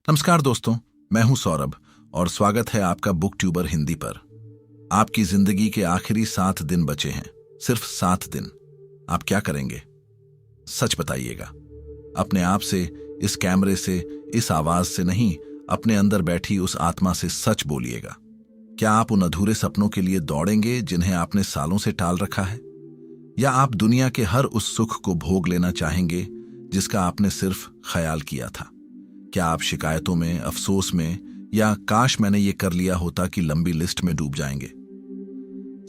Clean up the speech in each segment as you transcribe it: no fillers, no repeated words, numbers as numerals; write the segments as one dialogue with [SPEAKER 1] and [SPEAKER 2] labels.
[SPEAKER 1] नमस्कार दोस्तों, मैं हूं सौरभ और स्वागत है आपका बुक ट्यूबर हिंदी पर। आपकी जिंदगी के आखिरी 7 दिन बचे हैं, सिर्फ 7 दिन। आप क्या करेंगे? सच बताइएगा। अपने आप से, इस कैमरे से, इस आवाज से नहीं, अपने अंदर बैठी उस आत्मा से सच बोलिएगा। क्या आप उन अधूरे सपनों के लिए दौड़ेंगे जिन्हें आपने सालों से टाल रखा है, या आप दुनिया के हर उस सुख को भोग लेना चाहेंगे जिसका आपने सिर्फ ख्याल किया था? क्या आप शिकायतों में, अफसोस में, या काश मैंने ये कर लिया होता की लंबी लिस्ट में डूब जाएंगे?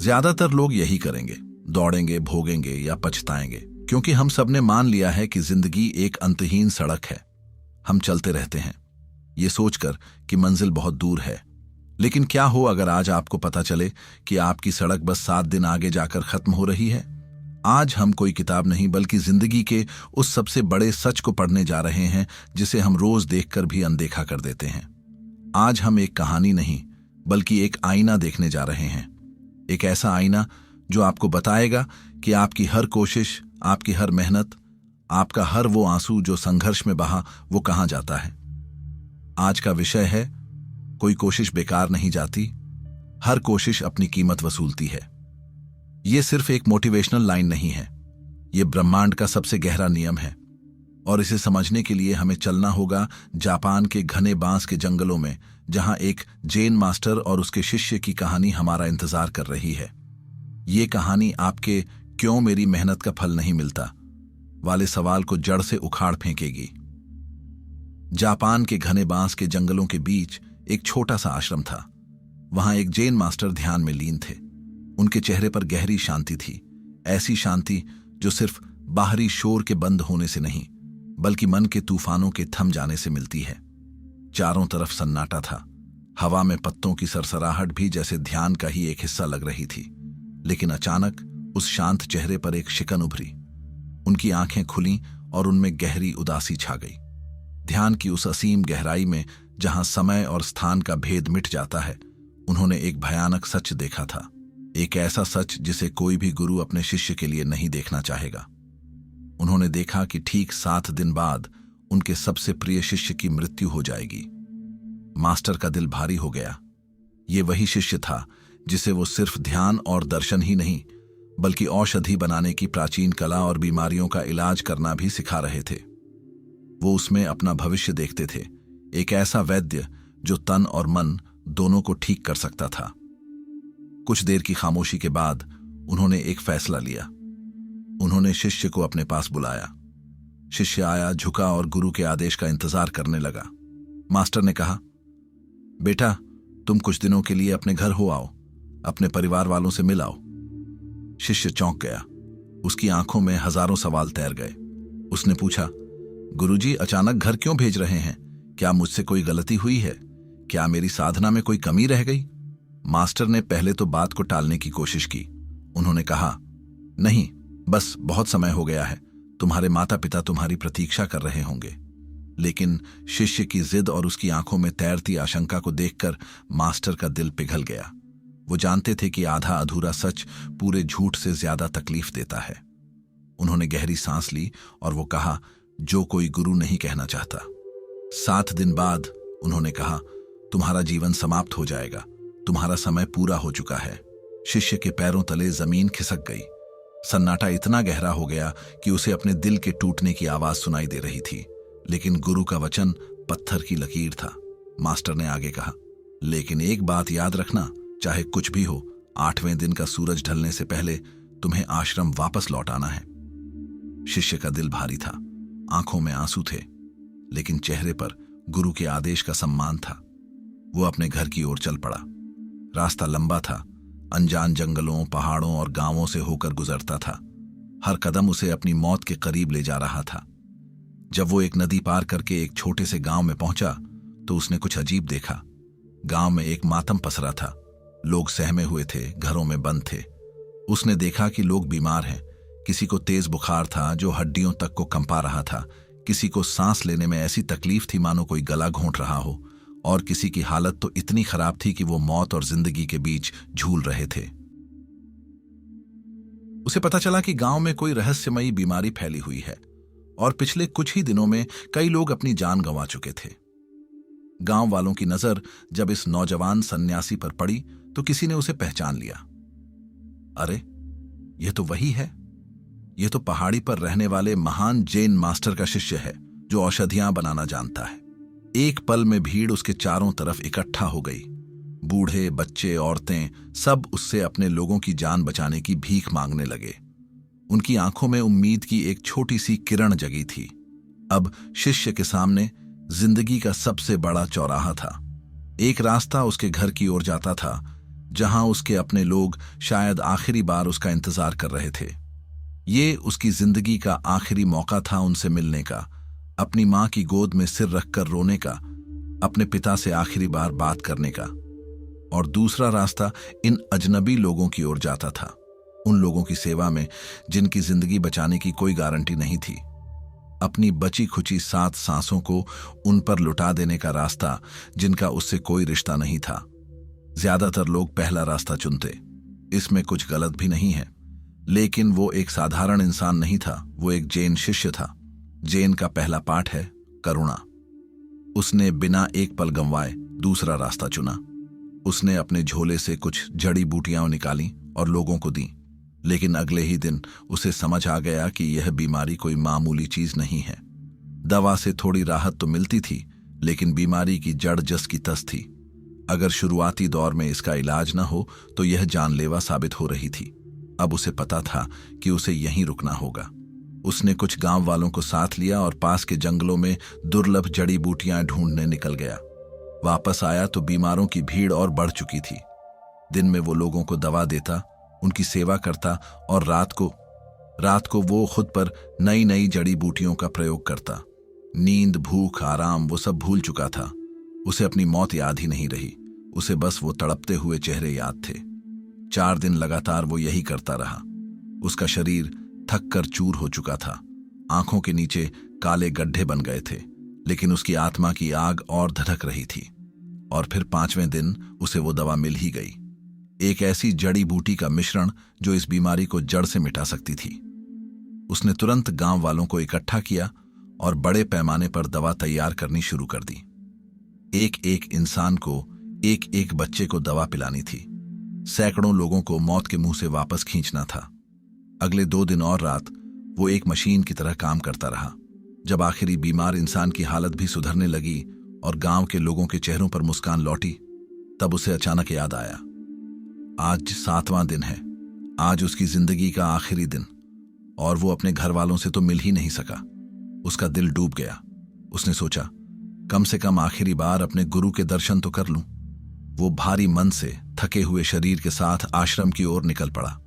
[SPEAKER 1] ज्यादातर लोग यही करेंगे, दौड़ेंगे, भोगेंगे या पछताएंगे, क्योंकि हम सबने मान लिया है कि जिंदगी एक अंतहीन सड़क है। हम चलते रहते हैं ये सोचकर कि मंजिल बहुत दूर है। लेकिन क्या हो अगर आज आपको पता चले कि आपकी सड़क बस 7 दिन आगे जाकर खत्म हो रही है? आज हम कोई किताब नहीं बल्कि जिंदगी के उस सबसे बड़े सच को पढ़ने जा रहे हैं जिसे हम रोज देखकर भी अनदेखा कर देते हैं। आज हम एक कहानी नहीं बल्कि एक आईना देखने जा रहे हैं। एक ऐसा आईना जो आपको बताएगा कि आपकी हर कोशिश, आपकी हर मेहनत, आपका हर वो आंसू जो संघर्ष में बहा, वो कहां जाता है। आज का विषय है, कोई कोशिश बेकार नहीं जाती, हर कोशिश अपनी कीमत वसूलती है। ये सिर्फ एक मोटिवेशनल लाइन नहीं है, ये ब्रह्मांड का सबसे गहरा नियम है। और इसे समझने के लिए हमें चलना होगा जापान के घने बांस के जंगलों में, जहां एक जैन मास्टर और उसके शिष्य की कहानी हमारा इंतजार कर रही है। ये कहानी आपके क्यों मेरी मेहनत का फल नहीं मिलता वाले सवाल को जड़ से उखाड़ फेंकेगी। जापान के घने बांस के जंगलों के बीच एक छोटा सा आश्रम था। वहां एक जैन मास्टर ध्यान में लीन थे। उनके चेहरे पर गहरी शांति थी, ऐसी शांति जो सिर्फ बाहरी शोर के बंद होने से नहीं बल्कि मन के तूफानों के थम जाने से मिलती है। चारों तरफ सन्नाटा था, हवा में पत्तों की सरसराहट भी जैसे ध्यान का ही एक हिस्सा लग रही थी। लेकिन अचानक उस शांत चेहरे पर एक शिकन उभरी। उनकी आंखें खुलीं और उनमें गहरी उदासी छा गई। ध्यान की उस असीम गहराई में जहां समय और स्थान का भेद मिट जाता है, उन्होंने एक भयानक सच देखा था। एक ऐसा सच जिसे कोई भी गुरु अपने शिष्य के लिए नहीं देखना चाहेगा। उन्होंने देखा कि ठीक 7 दिन बाद उनके सबसे प्रिय शिष्य की मृत्यु हो जाएगी। मास्टर का दिल भारी हो गया। ये वही शिष्य था जिसे वो सिर्फ ध्यान और दर्शन ही नहीं बल्कि औषधि बनाने की प्राचीन कला और बीमारियों का इलाज करना भी सिखा रहे थे। वो उसमें अपना भविष्य देखते थे, एक ऐसा वैद्य जो तन और मन दोनों को ठीक कर सकता था। कुछ देर की खामोशी के बाद उन्होंने एक फैसला लिया। उन्होंने शिष्य को अपने पास बुलाया। शिष्य आया, झुका और गुरु के आदेश का इंतजार करने लगा। मास्टर ने कहा, बेटा, तुम कुछ दिनों के लिए अपने घर हो आओ, अपने परिवार वालों से मिल आओ। शिष्य चौंक गया। उसकी आंखों में हजारों सवाल तैर गए। उसने पूछा, गुरुजी, अचानक घर क्यों भेज रहे हैं? क्या मुझसे कोई गलती हुई है? क्या मेरी साधना में कोई कमी रह गई? मास्टर ने पहले तो बात को टालने की कोशिश की। उन्होंने कहा, नहीं, बस बहुत समय हो गया है। तुम्हारे माता पिता तुम्हारी प्रतीक्षा कर रहे होंगे। लेकिन शिष्य की जिद और उसकी आंखों में तैरती आशंका को देखकर मास्टर का दिल पिघल गया। वो जानते थे कि आधा अधूरा सच पूरे झूठ से ज्यादा तकलीफ देता है। उन्होंने गहरी सांस ली और वो कहा, जो कोई गुरु नहीं कहना चाहता। 7 दिन बाद उन्होंने कहा, तुम्हारा जीवन समाप्त हो जाएगा, तुम्हारा समय पूरा हो चुका है। शिष्य के पैरों तले जमीन खिसक गई। सन्नाटा इतना गहरा हो गया कि उसे अपने दिल के टूटने की आवाज सुनाई दे रही थी। लेकिन गुरु का वचन पत्थर की लकीर था। मास्टर ने आगे कहा, लेकिन एक बात याद रखना, चाहे कुछ भी हो, 8वें दिन का सूरज ढलने से पहले तुम्हें आश्रम वापस लौट आना है। शिष्य का दिल भारी था, आंखों में आंसू थे, लेकिन चेहरे पर गुरु के आदेश का सम्मान था। वो अपने घर की ओर चल पड़ा। रास्ता लंबा था, अनजान जंगलों, पहाड़ों और गांवों से होकर गुजरता था। हर कदम उसे अपनी मौत के करीब ले जा रहा था। जब वो एक नदी पार करके एक छोटे से गांव में पहुंचा तो उसने कुछ अजीब देखा। गांव में एक मातम पसरा था। लोग सहमे हुए थे, घरों में बंद थे। उसने देखा कि लोग बीमार हैं। किसी को तेज बुखार था जो हड्डियों तक को कंपा रहा था। किसी को सांस लेने में ऐसी तकलीफ थी मानो कोई गला घोंट रहा हो, और किसी की हालत तो इतनी खराब थी कि वो मौत और जिंदगी के बीच झूल रहे थे। उसे पता चला कि गांव में कोई रहस्यमयी बीमारी फैली हुई है और पिछले कुछ ही दिनों में कई लोग अपनी जान गंवा चुके थे। गांव वालों की नजर जब इस नौजवान सन्यासी पर पड़ी तो किसी ने उसे पहचान लिया। अरे, यह तो वही है। यह तो पहाड़ी पर रहने वाले महान जैन मास्टर का शिष्य है जो औषधियां बनाना जानता है। एक पल में भीड़ उसके चारों तरफ इकट्ठा हो गई। बूढ़े, बच्चे, औरतें सब उससे अपने लोगों की जान बचाने की भीख मांगने लगे। उनकी आंखों में उम्मीद की एक छोटी सी किरण जगी थी। अब शिष्य के सामने जिंदगी का सबसे बड़ा चौराहा था। एक रास्ता उसके घर की ओर जाता था, जहां उसके अपने लोग शायद आखिरी बार उसका इंतजार कर रहे थे। ये उसकी जिंदगी का आखिरी मौका था उनसे मिलने का, अपनी मां की गोद में सिर रखकर रोने का, अपने पिता से आखिरी बार बात करने का। और दूसरा रास्ता इन अजनबी लोगों की ओर जाता था, उन लोगों की सेवा में जिनकी जिंदगी बचाने की कोई गारंटी नहीं थी। अपनी बची खुची 7 सांसों को उन पर लुटा देने का रास्ता जिनका उससे कोई रिश्ता नहीं था। ज्यादातर लोग पहला रास्ता चुनते, इसमें कुछ गलत भी नहीं है, लेकिन वो एक साधारण इंसान नहीं था, वो एक जैन शिष्य था। जैन का पहला पाठ है करुणा। उसने बिना एक पल गंवाए दूसरा रास्ता चुना। उसने अपने झोले से कुछ जड़ी बूटियां निकाली और लोगों को दी, लेकिन अगले ही दिन उसे समझ आ गया कि यह बीमारी कोई मामूली चीज नहीं है। दवा से थोड़ी राहत तो मिलती थी, लेकिन बीमारी की जड़ जस की तस थी। अगर शुरुआती दौर में इसका इलाज न हो तो यह जानलेवा साबित हो रही थी। अब उसे पता था कि उसे यहीं रुकना होगा। उसने कुछ गांव वालों को साथ लिया और पास के जंगलों में दुर्लभ जड़ी बूटियां ढूंढने निकल गया। वापस आया तो बीमारों की भीड़ और बढ़ चुकी थी। दिन में वो लोगों को दवा देता, उनकी सेवा करता, और रात को वो खुद पर नई नई जड़ी बूटियों का प्रयोग करता। नींद, भूख, आराम वो सब भूल चुका था। उसे अपनी मौत याद ही नहीं रही, उसे बस वो तड़पते हुए चेहरे याद थे। 4 दिन लगातार वो यही करता रहा। उसका शरीर थक कर चूर हो चुका था, आंखों के नीचे काले गड्ढे बन गए थे, लेकिन उसकी आत्मा की आग और धधक रही थी। और फिर 5वें दिन उसे वो दवा मिल ही गई, एक ऐसी जड़ी बूटी का मिश्रण जो इस बीमारी को जड़ से मिटा सकती थी। उसने तुरंत गांव वालों को इकट्ठा किया और बड़े पैमाने पर दवा तैयार करनी शुरू कर दी। एक एक इंसान को, एक एक बच्चे को दवा पिलानी थी। सैकड़ों लोगों को मौत के मुंह से वापस खींचना था। अगले 2 दिन और रात वो एक मशीन की तरह काम करता रहा। जब आखिरी बीमार इंसान की हालत भी सुधरने लगी और गांव के लोगों के चेहरों पर मुस्कान लौटी, तब उसे अचानक याद आया, आज 7वां दिन है, आज उसकी जिंदगी का आखिरी दिन, और वो अपने घर वालों से तो मिल ही नहीं सका। उसका दिल डूब गया। उसने सोचा, कम से कम आखिरी बार अपने गुरु के दर्शन तो कर लूं। वो भारी मन से थके हुए शरीर के साथ आश्रम की ओर निकल पड़ा।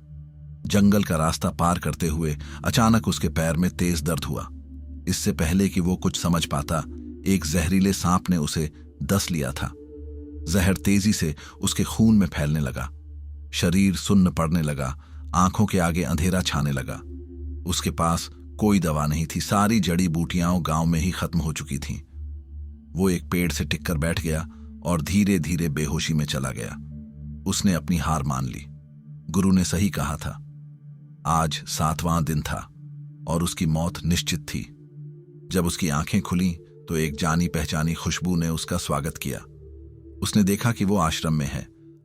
[SPEAKER 1] जंगल का रास्ता पार करते हुए अचानक उसके पैर में तेज दर्द हुआ। इससे पहले कि वो कुछ समझ पाता, एक जहरीले सांप ने उसे डस लिया था। जहर तेजी से उसके खून में फैलने लगा। शरीर सुन्न पड़ने लगा, आंखों के आगे अंधेरा छाने लगा। उसके पास कोई दवा नहीं थी, सारी जड़ी बूटियां गांव में ही खत्म हो चुकी थीं। वो एक पेड़ से टिककर बैठ गया और धीरे धीरे बेहोशी में चला गया। उसने अपनी हार मान ली। गुरु ने सही कहा था, आज 7वां दिन था और उसकी मौत निश्चित थी। जब उसकी आंखें खुलीं तो एक जानी पहचानी खुशबू ने उसका स्वागत किया। उसने देखा कि वो आश्रम में है,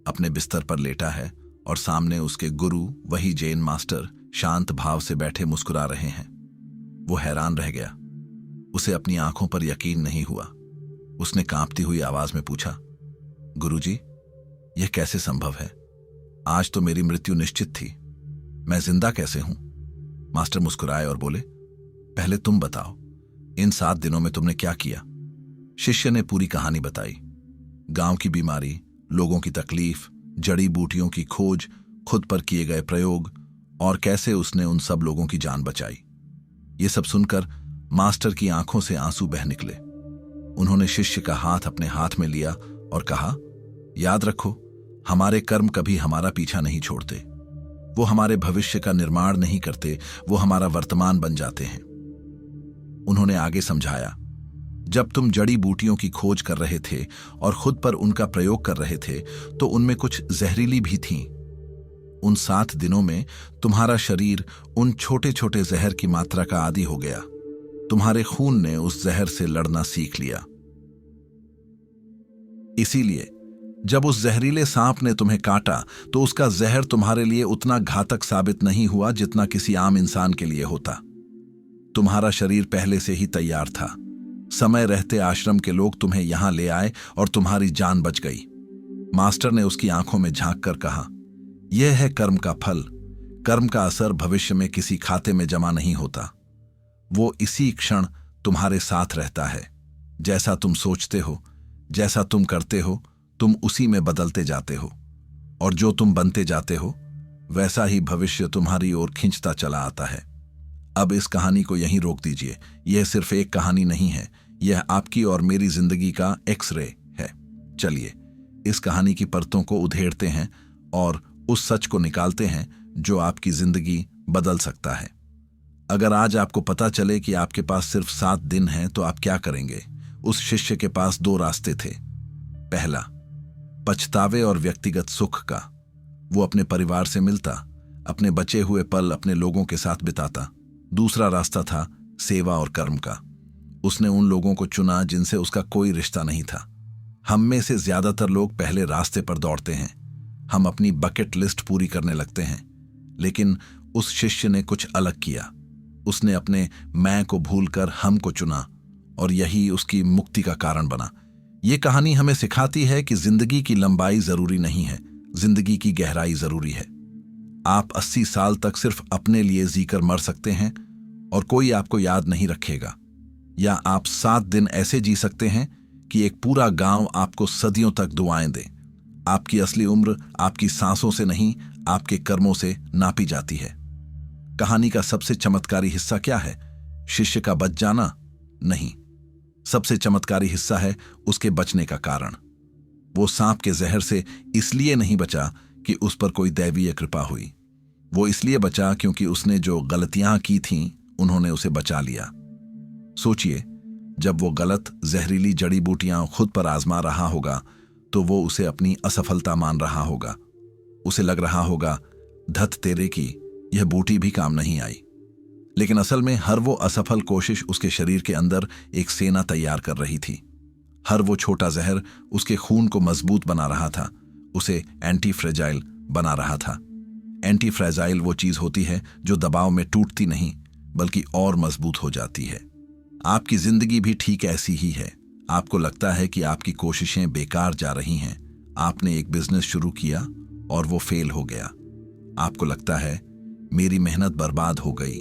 [SPEAKER 1] अपने बिस्तर पर लेटा है और सामने उसके गुरु, वही जैन मास्टर, शांत भाव से बैठे मुस्कुरा रहे हैं। वो हैरान रह गया। उसे अपनी आंखों पर यकीन नहीं हुआ। उसने कांपती हुई आवाज में पूछा, गुरुजी, यह कैसे संभव है? आज तो मेरी मृत्यु निश्चित थी, मैं जिंदा कैसे हूं? मास्टर मुस्कुराए और बोले, पहले तुम बताओ, इन 7 दिनों में तुमने क्या किया? शिष्य ने पूरी कहानी बताई। गांव की बीमारी, लोगों की तकलीफ, जड़ी बूटियों की खोज, खुद पर किए गए प्रयोग, और कैसे उसने उन सब लोगों की जान बचाई। ये सब सुनकर मास्टर की आंखों से आंसू बह निकले। उन्होंने शिष्य का हाथ अपने हाथ में लिया और कहा, याद रखो, हमारे कर्म कभी हमारा पीछा नहीं छोड़ते। वो हमारे भविष्य का निर्माण नहीं करते, वो हमारा वर्तमान बन जाते हैं। उन्होंने आगे समझाया, जब तुम जड़ी बूटियों की खोज कर रहे थे और खुद पर उनका प्रयोग कर रहे थे तो उनमें कुछ जहरीली भी थीं। उन 7 दिनों में तुम्हारा शरीर उन छोटे छोटे जहर की मात्रा का आदी हो गया। तुम्हारे खून ने उस जहर से लड़ना सीख लिया। इसीलिए जब उस जहरीले सांप ने तुम्हें काटा तो उसका जहर तुम्हारे लिए उतना घातक साबित नहीं हुआ जितना किसी आम इंसान के लिए होता। तुम्हारा शरीर पहले से ही तैयार था। समय रहते आश्रम के लोग तुम्हें यहां ले आए और तुम्हारी जान बच गई। मास्टर ने उसकी आंखों में झांक कर कहा, यह है कर्म का फल। कर्म का असर भविष्य में किसी खाते में जमा नहीं होता। वो इसी क्षण तुम्हारे साथ रहता है। जैसा तुम सोचते हो, जैसा तुम करते हो, तुम उसी में बदलते जाते हो, और जो तुम बनते जाते हो वैसा ही भविष्य तुम्हारी ओर खींचता चला आता है। अब इस कहानी को यहीं रोक दीजिए। यह सिर्फ एक कहानी नहीं है, यह आपकी और मेरी जिंदगी का एक्सरे है। चलिए इस कहानी की परतों को उधेड़ते हैं और उस सच को निकालते हैं जो आपकी जिंदगी बदल सकता है। अगर आज आपको पता चले कि आपके पास सिर्फ 7 दिन हैं तो आप क्या करेंगे? उस शिष्य के पास 2 रास्ते थे। पहला, पछतावे और व्यक्तिगत सुख का। वो अपने परिवार से मिलता, अपने बचे हुए पल अपने लोगों के साथ बिताता। दूसरा रास्ता था सेवा और कर्म का। उसने उन लोगों को चुना जिनसे उसका कोई रिश्ता नहीं था। हम में से ज्यादातर लोग पहले रास्ते पर दौड़ते हैं। हम अपनी बकेट लिस्ट पूरी करने लगते हैं, लेकिन उस शिष्य ने कुछ अलग किया। उसने अपने मैं को भूलकर हम को चुना, और यही उसकी मुक्ति का कारण बना। ये कहानी हमें सिखाती है कि जिंदगी की लंबाई जरूरी नहीं है, जिंदगी की गहराई जरूरी है। आप 80 साल तक सिर्फ अपने लिए जीकर मर सकते हैं और कोई आपको याद नहीं रखेगा, या आप 7 दिन ऐसे जी सकते हैं कि एक पूरा गांव आपको सदियों तक दुआएं दे। आपकी असली उम्र आपकी सांसों से नहीं, आपके कर्मों से नापी जाती है। कहानी का सबसे चमत्कारी हिस्सा क्या है? शिष्य का बच जाना? नहीं, सबसे चमत्कारी हिस्सा है उसके बचने का कारण। वो सांप के जहर से इसलिए नहीं बचा कि उस पर कोई दैवीय कृपा हुई। वो इसलिए बचा क्योंकि उसने जो गलतियां की थीं उन्होंने उसे बचा लिया। सोचिए, जब वो गलत जहरीली जड़ी बूटियां खुद पर आजमा रहा होगा तो वो उसे अपनी असफलता मान रहा होगा। उसे लग रहा होगा, धत तेरे की, यह बूटी भी काम नहीं आई। लेकिन असल में हर वो असफल कोशिश उसके शरीर के अंदर एक सेना तैयार कर रही थी। हर वो छोटा जहर उसके खून को मजबूत बना रहा था, उसे एंटी फ्रेजाइल बना रहा था। एंटी फ्रेजाइल वो चीज होती है जो दबाव में टूटती नहीं बल्कि और मजबूत हो जाती है। आपकी जिंदगी भी ठीक ऐसी ही है। आपको लगता है कि आपकी कोशिशें बेकार जा रही हैं। आपने एक बिजनेस शुरू किया और वो फेल हो गया। आपको लगता है मेरी मेहनत बर्बाद हो गई।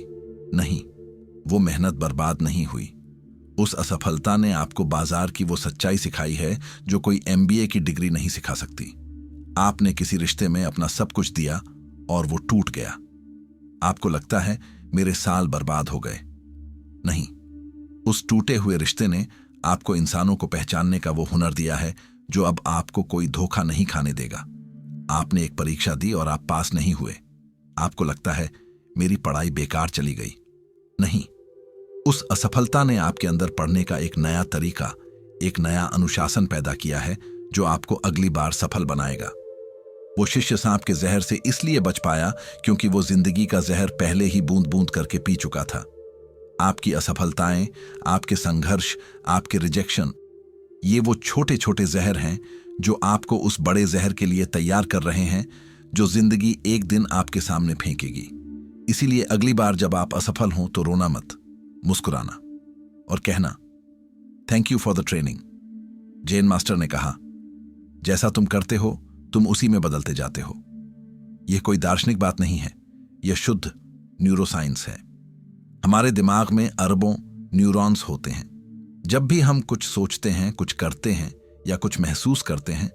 [SPEAKER 1] नहीं, वो मेहनत बर्बाद नहीं हुई। उस असफलता ने आपको बाजार की वो सच्चाई सिखाई है जो कोई MBA की डिग्री नहीं सिखा सकती। आपने किसी रिश्ते में अपना सब कुछ दिया और वो टूट गया। आपको लगता है मेरे साल बर्बाद हो गए। नहीं, उस टूटे हुए रिश्ते ने आपको इंसानों को पहचानने का वो हुनर दिया है जो अब आपको कोई धोखा नहीं खाने देगा। आपने एक परीक्षा दी और आप पास नहीं हुए। आपको लगता है मेरी पढ़ाई बेकार चली गई। नहीं, उस असफलता ने आपके अंदर पढ़ने का एक नया तरीका, एक नया अनुशासन पैदा किया है जो आपको अगली बार सफल बनाएगा। वो शिष्य सांप के जहर से इसलिए बच पाया क्योंकि वो जिंदगी का जहर पहले ही बूंद बूंद करके पी चुका था। आपकी असफलताएं, आपके संघर्ष, आपके रिजेक्शन, ये वो छोटे छोटे जहर हैं जो आपको उस बड़े जहर के लिए तैयार कर रहे हैं जो जिंदगी एक दिन आपके सामने फेंकेगी। इसीलिए अगली बार जब आप असफल हों तो रोना मत, मुस्कुराना और कहना, thank you for the training. Jain master ने कहा, जैसा तुम करते हो तुम उसी में बदलते जाते हो। यह कोई दार्शनिक बात नहीं है, यह शुद्ध न्यूरोसाइंस है। हमारे दिमाग में अरबों न्यूरॉन्स होते हैं। जब भी हम कुछ सोचते हैं, कुछ करते हैं या कुछ महसूस करते हैं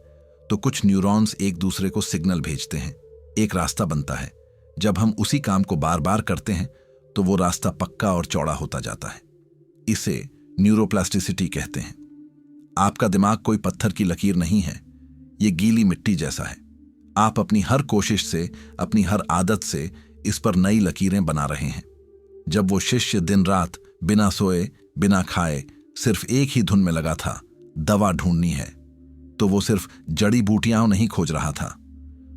[SPEAKER 1] तो कुछ न्यूरॉन्स एक दूसरे को सिग्नल भेजते हैं, एक रास्ता बनता है। जब हम उसी काम को बार बार करते हैं तो वो रास्ता पक्का और चौड़ा होता जाता है। इसे न्यूरोप्लास्टिसिटी कहते हैं। आपका दिमाग कोई पत्थर की लकीर नहीं है, ये गीली मिट्टी जैसा है। आप अपनी हर कोशिश से, अपनी हर आदत से इस पर नई लकीरें बना रहे हैं। जब वो शिष्य दिन रात बिना सोए, बिना खाए, सिर्फ एक ही धुन में लगा था, दवा ढूंढनी है, तो वो सिर्फ जड़ी बूटियां नहीं खोज रहा था।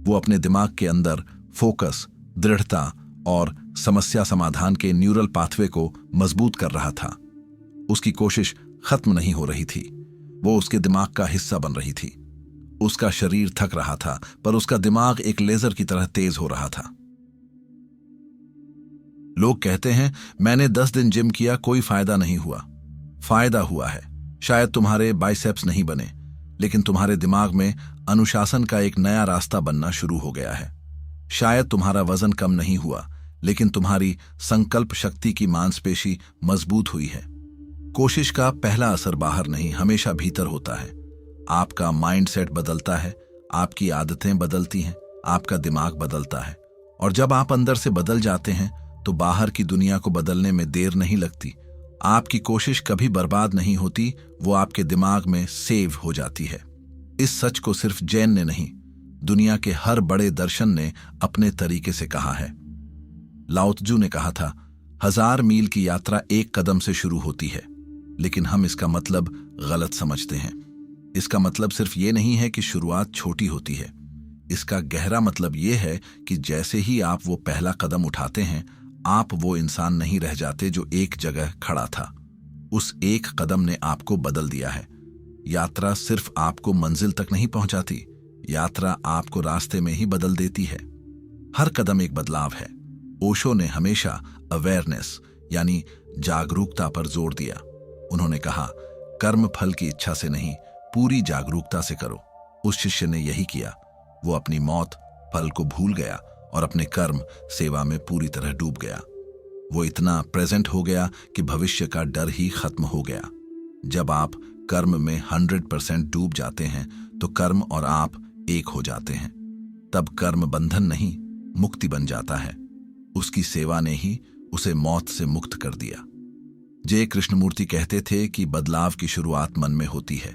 [SPEAKER 1] वो अपने दिमाग के अंदर फोकस, दृढ़ता और समस्या समाधान के न्यूरल पाथवे को मजबूत कर रहा था। उसकी कोशिश खत्म नहीं हो रही थी, वो उसके दिमाग का हिस्सा बन रही थी। उसका शरीर थक रहा था, पर उसका दिमाग एक लेजर की तरह तेज हो रहा था। लोग कहते हैं, मैंने 10 दिन जिम किया, कोई फायदा नहीं हुआ। फायदा हुआ है। शायद तुम्हारे बाइसेप्स नहीं बने, लेकिन तुम्हारे दिमाग में अनुशासन का एक नया रास्ता बनना शुरू हो गया है। शायद तुम्हारा वजन कम नहीं हुआ, लेकिन तुम्हारी संकल्प शक्ति की मांसपेशी मजबूत हुई है। कोशिश का पहला असर बाहर नहीं, हमेशा भीतर होता है। आपका माइंडसेट बदलता है, आपकी आदतें बदलती हैं, आपका दिमाग बदलता है, और जब आप अंदर से बदल जाते हैं तो बाहर की दुनिया को बदलने में देर नहीं लगती। आपकी कोशिश कभी बर्बाद नहीं होती, वो आपके दिमाग में सेव हो जाती है। इस सच को सिर्फ जैन ने नहीं, दुनिया के हर बड़े दर्शन ने अपने तरीके से कहा है। लाओ त्जू ने कहा था, 1000 मील की यात्रा एक कदम से शुरू होती है, लेकिन हम इसका मतलब गलत समझते हैं। इसका मतलब सिर्फ ये नहीं है कि शुरुआत छोटी होती है। इसका गहरा मतलब ये है कि जैसे ही आप वो पहला कदम उठाते हैं, आप वो इंसान नहीं रह जाते जो एक जगह खड़ा था। उस एक कदम ने आपको बदल दिया है। यात्रा सिर्फ आपको मंजिल तक नहीं पहुंचाती, यात्रा आपको रास्ते में ही बदल देती है। हर कदम एक बदलाव है। ओशो ने हमेशा अवेयरनेस यानी जागरूकता पर जोर दिया। उन्होंने कहा, कर्म फल की इच्छा से नहीं, पूरी जागरूकता से करो। उस शिष्य ने यही किया। वो अपनी मौत, फल को भूल गया और अपने कर्म सेवा में पूरी तरह डूब गया। वो इतना प्रेजेंट हो गया कि भविष्य का डर ही खत्म हो गया। जब आप कर्म में 100% डूब जाते हैं तो कर्म और आप एक हो जाते हैं। तब कर्म बंधन नहीं, मुक्ति बन जाता है। उसकी सेवा ने ही उसे मौत से मुक्त कर दिया। जय कृष्णमूर्ति कहते थे कि बदलाव की शुरुआत मन में होती है।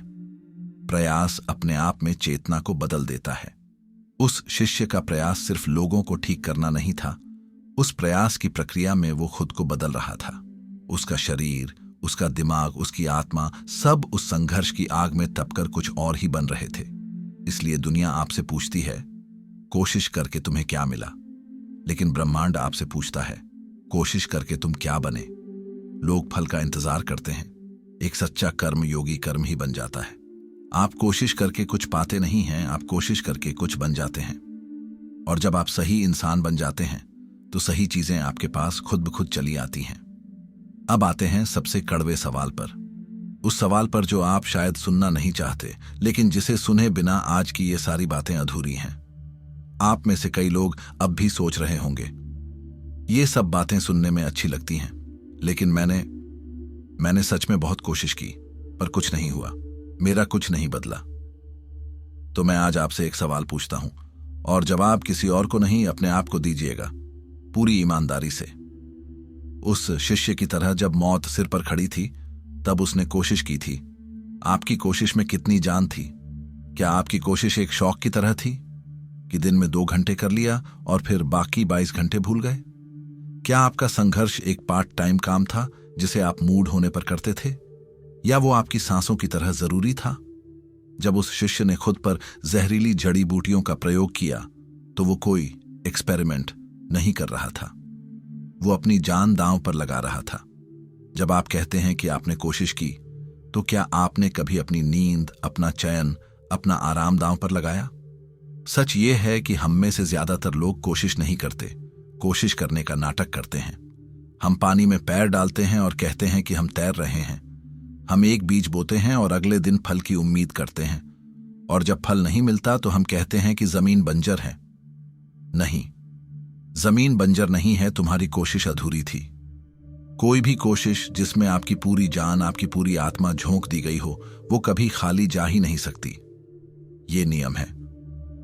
[SPEAKER 1] प्रयास अपने आप में चेतना को बदल देता है। उस शिष्य का प्रयास सिर्फ लोगों को ठीक करना नहीं था, उस प्रयास की प्रक्रिया में वो खुद को बदल रहा था। उसका शरीर, उसका दिमाग, उसकी आत्मा, सब उस संघर्ष की आग में तपकर कुछ और ही बन रहे थे। इसलिए दुनिया आपसे पूछती है, कोशिश करके तुम्हें क्या मिला? लेकिन ब्रह्मांड आपसे पूछता है, कोशिश करके तुम क्या बने? लोग फल का इंतजार करते हैं। एक सच्चा कर्म योगी कर्म ही बन जाता है। आप कोशिश करके कुछ पाते नहीं हैं, आप कोशिश करके कुछ बन जाते हैं। और जब आप सही इंसान बन जाते हैं तो सही चीजें आपके पास खुद ब खुद चली आती हैं। अब आते हैं सबसे कड़वे सवाल पर, उस सवाल पर जो आप शायद सुनना नहीं चाहते, लेकिन जिसे सुने बिना आज की ये सारी बातें अधूरी हैं। आप में से कई लोग अब भी सोच रहे होंगे, ये सब बातें सुनने में अच्छी लगती हैं, लेकिन मैंने सच में बहुत कोशिश की, पर कुछ नहीं हुआ, मेरा कुछ नहीं बदला। तो मैं आज आपसे एक सवाल पूछता हूं, और जवाब किसी और को नहीं, अपने आप को दीजिएगा, पूरी ईमानदारी से। उस शिष्य की तरह जब मौत सिर पर खड़ी थी, तब उसने कोशिश की थी। आपकी कोशिश में कितनी जान थी? क्या आपकी कोशिश एक शौक की तरह थी कि दिन में 2 घंटे कर लिया और फिर बाकी 22 घंटे भूल गए? क्या आपका संघर्ष एक पार्ट टाइम काम था जिसे आप मूड होने पर करते थे, या वो आपकी सांसों की तरह जरूरी था? जब उस शिष्य ने खुद पर जहरीली जड़ी बूटियों का प्रयोग किया तो वो कोई एक्सपेरिमेंट नहीं कर रहा था, वो अपनी जान दांव पर लगा रहा था। जब आप कहते हैं कि आपने कोशिश की, तो क्या आपने कभी अपनी नींद, अपना चयन, अपना आराम दांव पर लगाया? सच ये है कि हम में से ज्यादातर लोग कोशिश नहीं करते, कोशिश करने का नाटक करते हैं। हम पानी में पैर डालते हैं और कहते हैं कि हम तैर रहे हैं। हम एक बीज बोते हैं और अगले दिन फल की उम्मीद करते हैं, और जब फल नहीं मिलता तो हम कहते हैं कि जमीन बंजर है। नहीं, जमीन बंजर नहीं है, तुम्हारी कोशिश अधूरी थी। कोई भी कोशिश जिसमें आपकी पूरी जान, आपकी पूरी आत्मा झोंक दी गई हो, वो कभी खाली जा ही नहीं सकती। ये नियम है।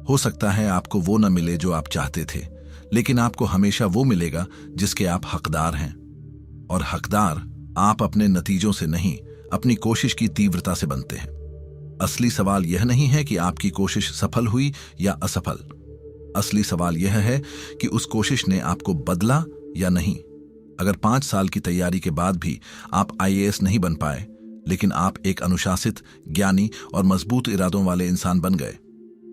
[SPEAKER 1] हो सकता है आपको वो न मिले जो आप चाहते थे, लेकिन आपको हमेशा वो मिलेगा जिसके आप हकदार हैं। और हकदार आप अपने नतीजों से नहीं, अपनी कोशिश की तीव्रता से बनते हैं। असली सवाल यह नहीं है कि आपकी कोशिश सफल हुई या असफल। असली सवाल यह है कि उस कोशिश ने आपको बदला या नहीं। अगर 5 साल की तैयारी के बाद भी आप IAS नहीं बन पाए, लेकिन आप एक अनुशासित, ज्ञानी और मजबूत इरादों वाले इंसान बन गए,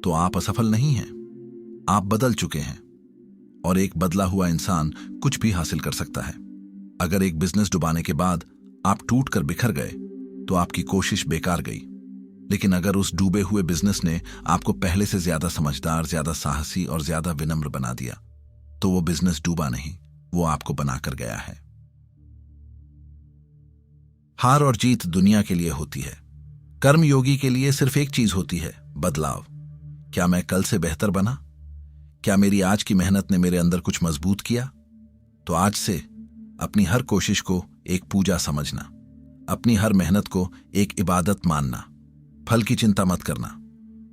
[SPEAKER 1] तो आप असफल नहीं हैं। आप बदल चुके हैं, और एक बदला हुआ इंसान कुछ भी हासिल कर सकता है। अगर एक बिजनेस डुबाने के बाद आप टूट कर बिखर गए, तो आपकी कोशिश बेकार गई। लेकिन अगर उस डूबे हुए बिजनेस ने आपको पहले से ज्यादा समझदार, ज्यादा साहसी और ज्यादा विनम्र बना दिया, तो वो बिजनेस डूबा नहीं, वो आपको बनाकर गया है। हार और जीत दुनिया के लिए होती है, कर्मयोगी के लिए सिर्फ एक चीज होती है, बदलाव। क्या मैं कल से बेहतर बना? क्या मेरी आज की मेहनत ने मेरे अंदर कुछ मजबूत किया? तो आज से अपनी हर कोशिश को एक पूजा समझना, अपनी हर मेहनत को एक इबादत मानना। फल की चिंता मत करना,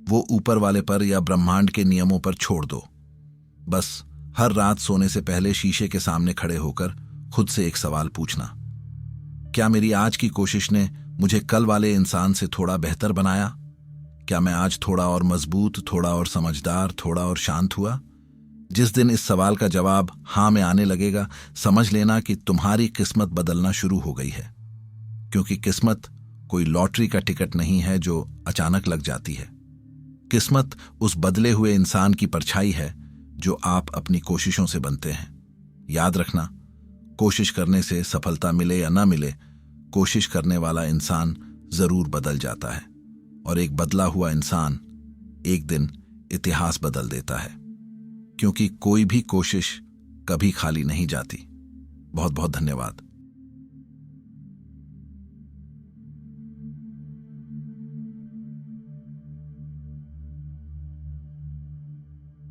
[SPEAKER 1] वो ऊपर वाले पर या ब्रह्मांड के नियमों पर छोड़ दो। बस हर रात सोने से पहले शीशे के सामने खड़े होकर खुद से एक सवाल पूछना, क्या मेरी आज की कोशिश ने मुझे कल वाले इंसान से थोड़ा बेहतर बनाया? क्या मैं आज थोड़ा और मजबूत, थोड़ा और समझदार, थोड़ा और शांत हुआ? जिस दिन इस सवाल का जवाब हां में आने लगेगा, समझ लेना कि तुम्हारी किस्मत बदलना शुरू हो गई है। क्योंकि किस्मत कोई लॉटरी का टिकट नहीं है जो अचानक लग जाती है। किस्मत उस बदले हुए इंसान की परछाई है जो आप अपनी कोशिशों से बनते हैं। याद रखना, कोशिश करने से सफलता मिले या ना मिले, कोशिश करने वाला इंसान जरूर बदल जाता है, और एक बदला हुआ इंसान एक दिन इतिहास बदल देता है। क्योंकि कोई भी कोशिश कभी खाली नहीं जाती। बहुत बहुत धन्यवाद।